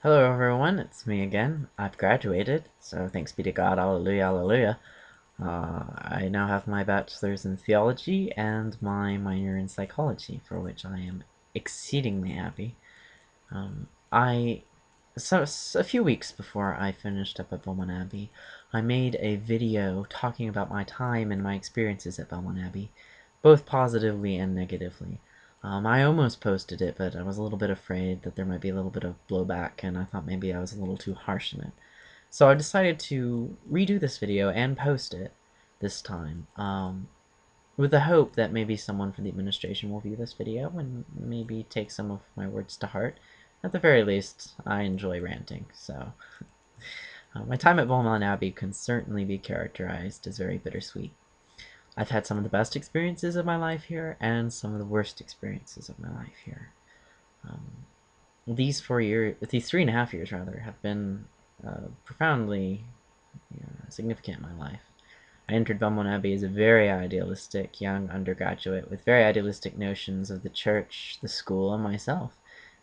Hello everyone, it's me again. I've graduated, so thanks be to God, hallelujah, hallelujah. I now have my bachelor's in theology and my minor in psychology, for which I am exceedingly happy. I so a few weeks before I finished up at Belmont Abbey, I made a video talking about my time and my experiences at Belmont Abbey, both positively and negatively. I almost posted it, but I was a little bit afraid that there might be a little bit of blowback, and I thought maybe I was a little too harsh in it. So I decided to redo this video and post it this time, with the hope that maybe someone from the administration will view this video and maybe take some of my words to heart. At the very least, I enjoy ranting, so my time at Belmont Abbey can certainly be characterized as very bittersweet. I've had some of the best experiences of my life here and some of the worst experiences of my life here. Um, these 4 years, these 3.5 years rather, have been profoundly significant in my life. I entered Belmont Abbey as a very idealistic young undergraduate with very idealistic notions of the church, the school, and myself.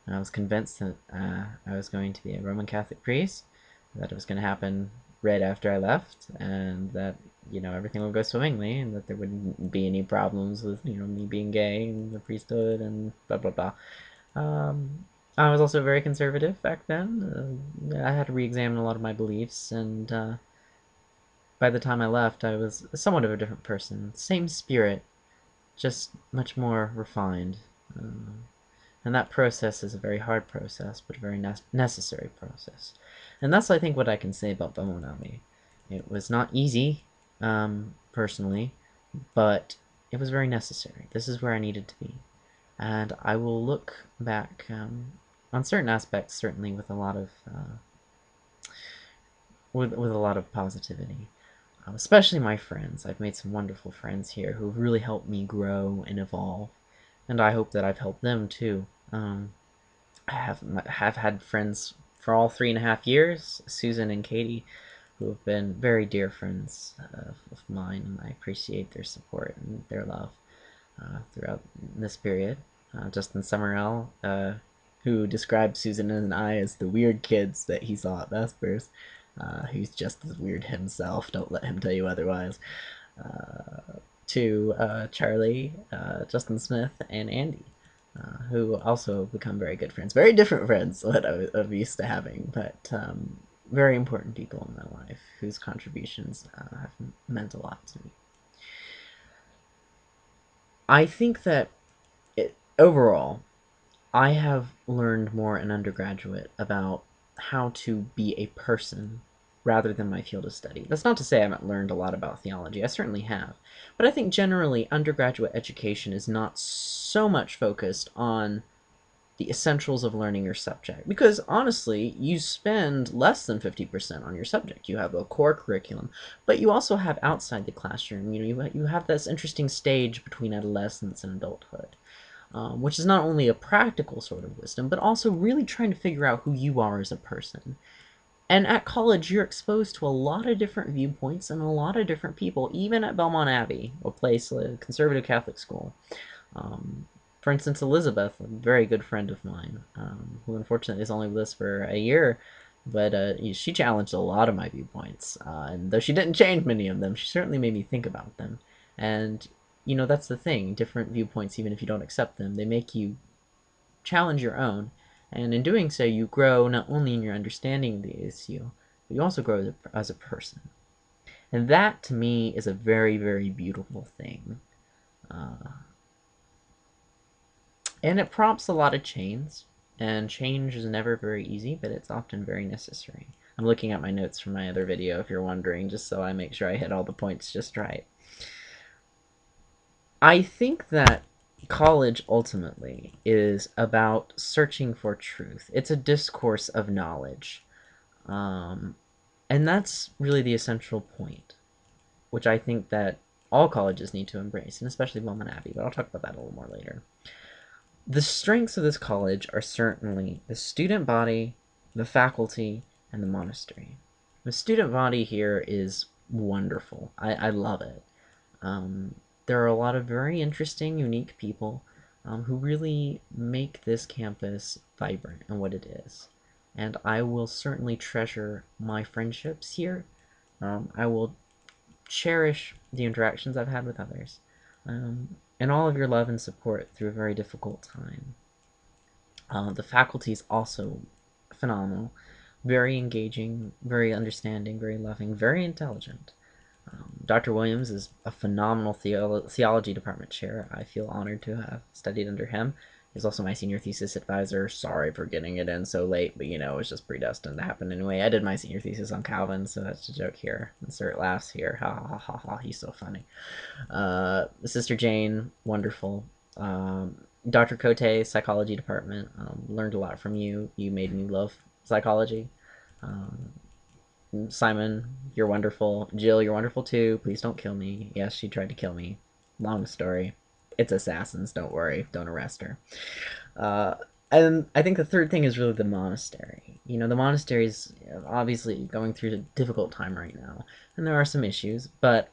And I was convinced that I was going to be a Roman Catholic priest, that it was going to happen right after I left, and that everything would go swimmingly, and that there wouldn't be any problems with me being gay and the priesthood and blah blah blah. I was also very conservative back then. I had to re-examine a lot of my beliefs, and by the time I left, I was somewhat of a different person. Same spirit, just much more refined. And that process is a very hard process, but a very necessary process. And that's, I think, what I can say about Belmont Abbey. It was not easy, personally, but it was very necessary. This is where I needed to be. And I will look back on certain aspects, certainly, with a lot of with a lot of positivity. Especially my friends. I've made some wonderful friends here who have really helped me grow and evolve, and I hope that I've helped them too. I have had friends for all 3.5 years, Susan and Katie, who have been very dear friends of mine, and I appreciate their support and their love throughout this period. Justin Summerell, who described Susan and I as the weird kids that he saw at Vespers. He's just as weird himself, don't let him tell you otherwise. To Charlie, Justin Smith, and Andy, who also become very good friends. Very different friends than I'm used to having, but very important people in my life whose contributions have meant a lot to me. I think that overall, I have learned more in undergraduate about how to be a person rather than my field of study. That's not to say I haven't learned a lot about theology. I certainly have. But I think generally undergraduate education is not so much focused on the essentials of learning your subject. Because honestly, you spend less than 50% on your subject. You have a core curriculum, but you also have outside the classroom. You have this interesting stage between adolescence and adulthood. Which is not only a practical sort of wisdom, but also really trying to figure out who you are as a person. And at college, you're exposed to a lot of different viewpoints and a lot of different people, even at Belmont Abbey, a place, a conservative Catholic school. Um, for instance, Elizabeth, a very good friend of mine, who unfortunately is only with us for a year, but she challenged a lot of my viewpoints. And though she didn't change many of them, she certainly made me think about them. And that's the thing. Different viewpoints, even if you don't accept them, they make you challenge your own. And in doing so, you grow not only in your understanding of the issue, but you also grow as a person. And that, to me, is a very, very beautiful thing. Uh, and it prompts a lot of change. And change is never very easy, but it's often very necessary. I'm looking at my notes from my other video, if you're wondering, just so I make sure I hit all the points just right. I think that college ultimately is about searching for truth. It's a discourse of knowledge. Um, and that's really the essential point, which I think that all colleges need to embrace, and especially Belmont Abbey, but I'll talk about that a little more later. The strengths of this college are certainly the student body, the faculty, and the monastery. The student body here is wonderful. I love it. Um, there are a lot of very interesting, unique people who really make this campus vibrant and what it is. and I will certainly treasure my friendships here. I will cherish the interactions I've had with others, and all of your love and support through a very difficult time. The faculty is also phenomenal, very engaging, very understanding, very loving, very intelligent. Dr. Williams is a phenomenal theology department chair. I feel honored to have studied under him. He's also my senior thesis advisor. Sorry for getting it in so late, but it was just predestined to happen anyway. I did my senior thesis on Calvin, so that's a joke here. Insert laughs here. Ha ha ha ha. He's so funny. Sister Jane, wonderful. Dr. Cote, psychology department. Learned a lot from you. You made me love psychology. Um, Simon, you're wonderful. Jill, you're wonderful too. Please don't kill me. Yes, she tried to kill me. Long story. It's assassins, don't worry. Don't arrest her. And I think the third thing is really the monastery. The monastery is obviously going through a difficult time right now, and there are some issues, but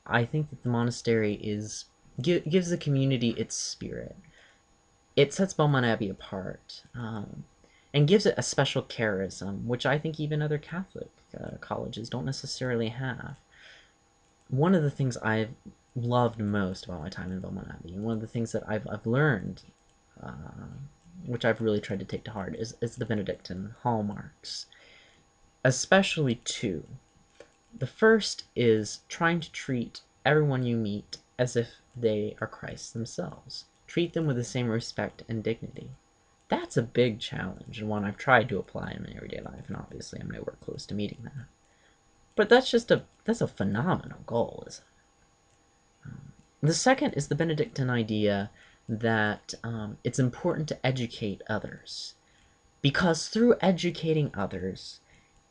I think that the monastery gives the community its spirit. It sets Belmont Abbey apart, and gives it a special charism, which I think even other Catholic colleges don't necessarily have. One of the things I've loved most about my time in Belmont Abbey, and one of the things that I've learned, which I've really tried to take to heart, is the Benedictine hallmarks, especially two. The first is trying to treat everyone you meet as if they are Christ themselves. Treat them with the same respect and dignity. That's a big challenge, and one I've tried to apply in my everyday life, and obviously I'm nowhere close to meeting that. But that's a phenomenal goal, isn't it? The second is the Benedictine idea that it's important to educate others, because through educating others,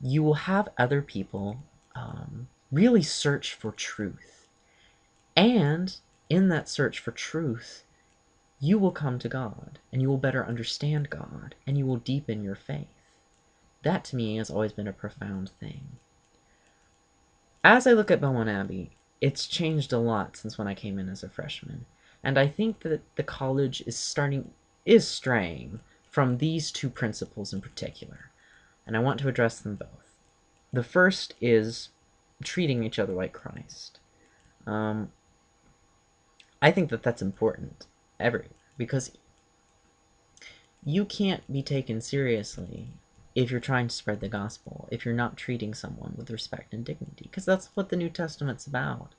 you will have other people really search for truth, and in that search for truth, you will come to God, and you will better understand God, and you will deepen your faith. That, to me, has always been a profound thing. As I look at Belmont Abbey, it's changed a lot since when I came in as a freshman, and I think that the college is straying from these two principles in particular, and I want to address them both. The first is treating each other like Christ. I think that that's important because you can't be taken seriously if you're trying to spread the gospel, if you're not treating someone with respect and dignity, because that's what the New Testament's about.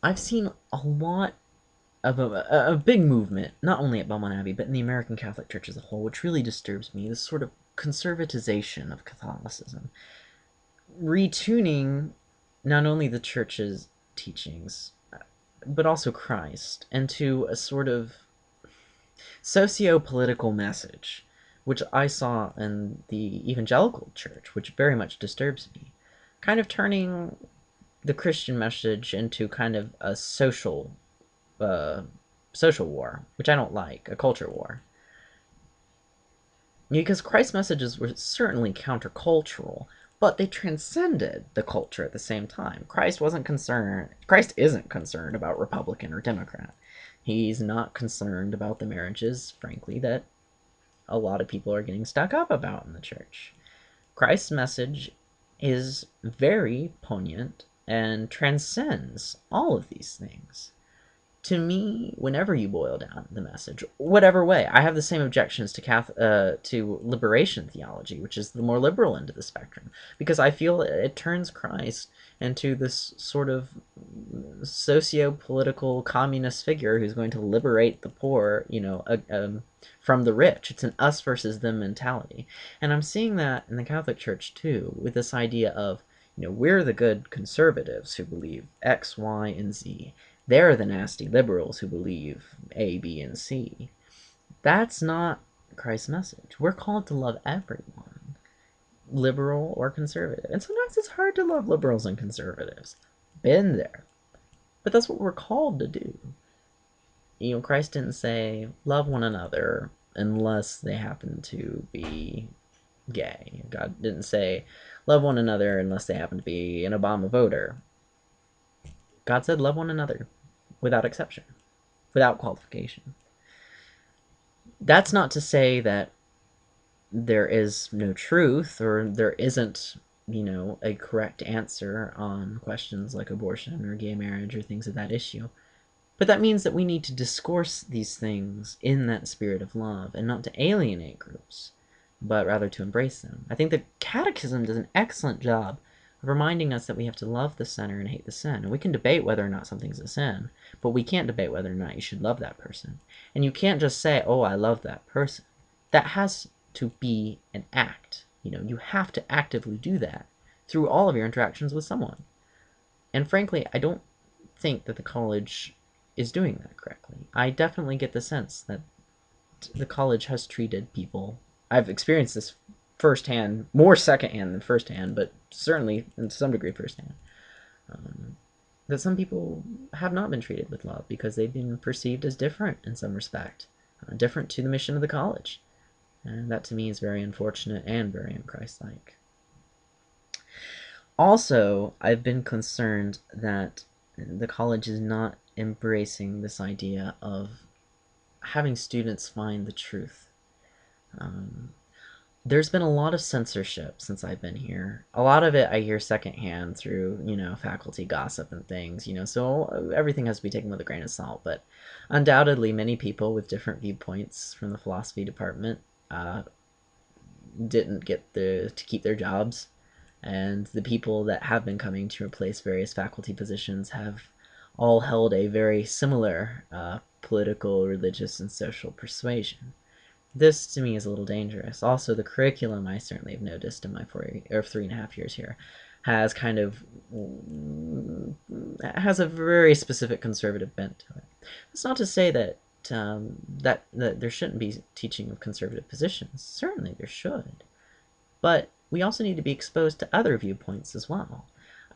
I've seen a lot of a big movement, not only at Belmont Abbey, but in the American Catholic Church as a whole, which really disturbs me, this sort of conservatization of Catholicism, retuning not only the Church's teachings, but also Christ, into a sort of socio-political message, which I saw in the evangelical church, which very much disturbs me. Kind of turning the Christian message into kind of a social war, which I don't like, a culture war. Because Christ's messages were certainly countercultural, but they transcended the culture at the same time. Christ isn't concerned about Republican or Democrat. He's not concerned about the marriages, frankly, that a lot of people are getting stuck up about in the church. Christ's message is very poignant and transcends all of these things. To me, whenever you boil down the message, whatever way, I have the same objections to liberation theology, which is the more liberal end of the spectrum, because I feel it turns Christ into this sort of socio-political communist figure who's going to liberate the poor, from the rich. It's an us versus them mentality. And I'm seeing that in the Catholic Church too, with this idea of, we're the good conservatives who believe X, Y, and Z. They're the nasty liberals who believe A, B, and C. That's not Christ's message. We're called to love everyone, liberal or conservative. And sometimes it's hard to love liberals and conservatives. Been there. But that's what we're called to do. Christ didn't say, love one another unless they happen to be gay. God didn't say, love one another unless they happen to be an Obama voter. God said, love one another without exception, without qualification. That's not to say that there is no truth, or there isn't, a correct answer on questions like abortion or gay marriage or things of that issue. But that means that we need to discourse these things in that spirit of love and not to alienate groups, but rather to embrace them. I think the Catechism does an excellent job of reminding us that we have to love the sinner and hate the sin. And we can debate whether or not something's a sin, but we can't debate whether or not you should love that person. And you can't just say, oh, I love that person. That has to be an act. You have to actively do that through all of your interactions with someone. And frankly, I don't think that the college is doing that correctly. I definitely get the sense that the college has treated people. I've experienced this firsthand, more secondhand than firsthand, but certainly in some degree firsthand. That some people have not been treated with love because they've been perceived as different in some respect, different to the mission of the college. And that to me is very unfortunate and very unchristlike. Also, I've been concerned that the college is not embracing this idea of having students find the truth. There's been a lot of censorship since I've been here. A lot of it I hear secondhand through, faculty gossip and things, so everything has to be taken with a grain of salt. But undoubtedly, many people with different viewpoints from the philosophy department didn't get to keep their jobs. And the people that have been coming to replace various faculty positions have all held a very similar political, religious, and social persuasion. This to me is a little dangerous. Also, the curriculum I certainly have noticed in my 3.5 years here has kind of has a very specific conservative bent to it. It's not to say that that there shouldn't be teaching of conservative positions. Certainly there should, but we also need to be exposed to other viewpoints as well.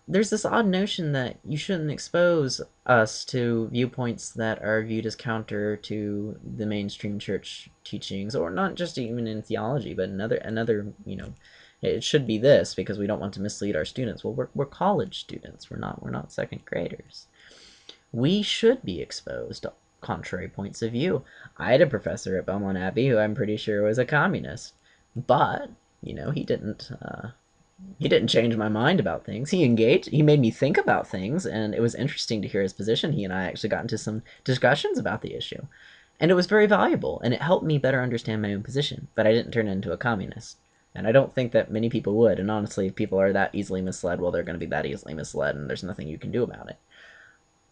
There's this odd notion that you shouldn't expose us to viewpoints that are viewed as counter to the mainstream church teachings, or not just even in theology, but another it should be this because we don't want to mislead our students. Well, we're college students. We're not second graders. We should be exposed to contrary points of view. I had a professor at Belmont Abbey who I'm pretty sure was a communist, but he didn't change my mind about things. He engaged. He made me think about things, and it was interesting to hear his position. He and I actually got into some discussions about the issue, and it was very valuable, and it helped me better understand my own position. But I didn't turn into a communist, and I don't think that many people would. And honestly, if people are that easily misled, well, they're going to be that easily misled, and there's nothing you can do about it.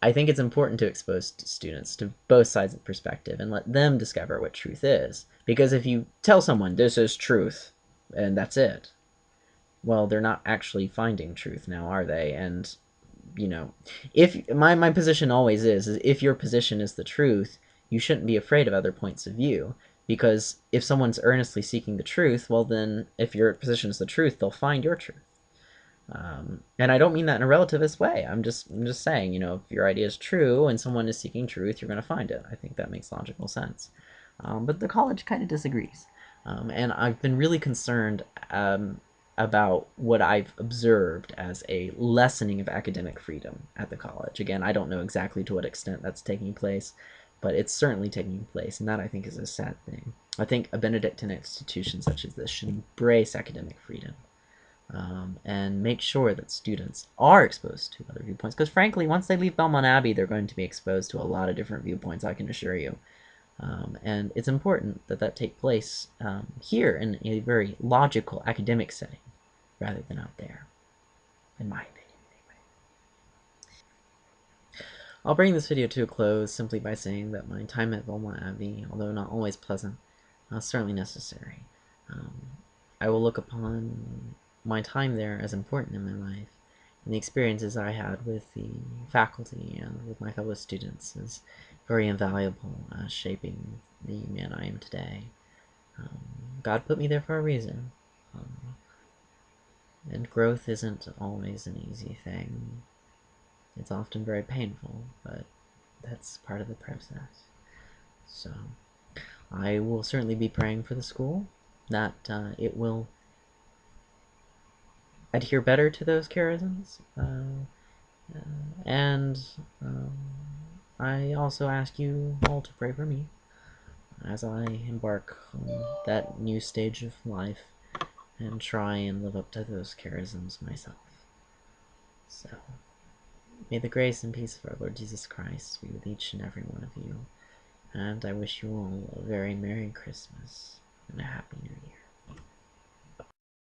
I think it's important to expose students to both sides of the perspective and let them discover what truth is. Because if you tell someone this is truth, and that's it, well, they're not actually finding truth now, are they? And if my position always is if your position is the truth, you shouldn't be afraid of other points of view, because if someone's earnestly seeking the truth, well, then if your position is the truth, they'll find your truth. And I don't mean that in a relativist way. I'm just saying, if your idea is true and someone is seeking truth, you're going to find it. I think that makes logical sense. But the college kind of disagrees. And I've been really concerned about what I've observed as a lessening of academic freedom at the college. Again, I don't know exactly to what extent that's taking place, but it's certainly taking place, and that I think is a sad thing. I think a Benedictine institution such as this should embrace academic freedom. And make sure that students are exposed to other viewpoints. Because frankly, once they leave Belmont Abbey, they're going to be exposed to a lot of different viewpoints, I can assure you. And it's important that that take place here in a very logical academic setting, rather than out there, in my opinion, anyway. I'll bring this video to a close simply by saying that my time at Belmont Abbey, although not always pleasant, was certainly necessary. I will look upon my time there as important in my life, and the experiences I had with the faculty and with my fellow students is very invaluable, shaping the man I am today. God put me there for a reason, and growth isn't always an easy thing. It's often very painful, but that's part of the process. So I will certainly be praying for the school, that it will adhere better to those charisms. And I also ask you all to pray for me. as I embark on that new stage of life and try and live up to those charisms myself. So, may the grace and peace of our Lord Jesus Christ be with each and every one of you, and I wish you all a very Merry Christmas and a Happy New Year.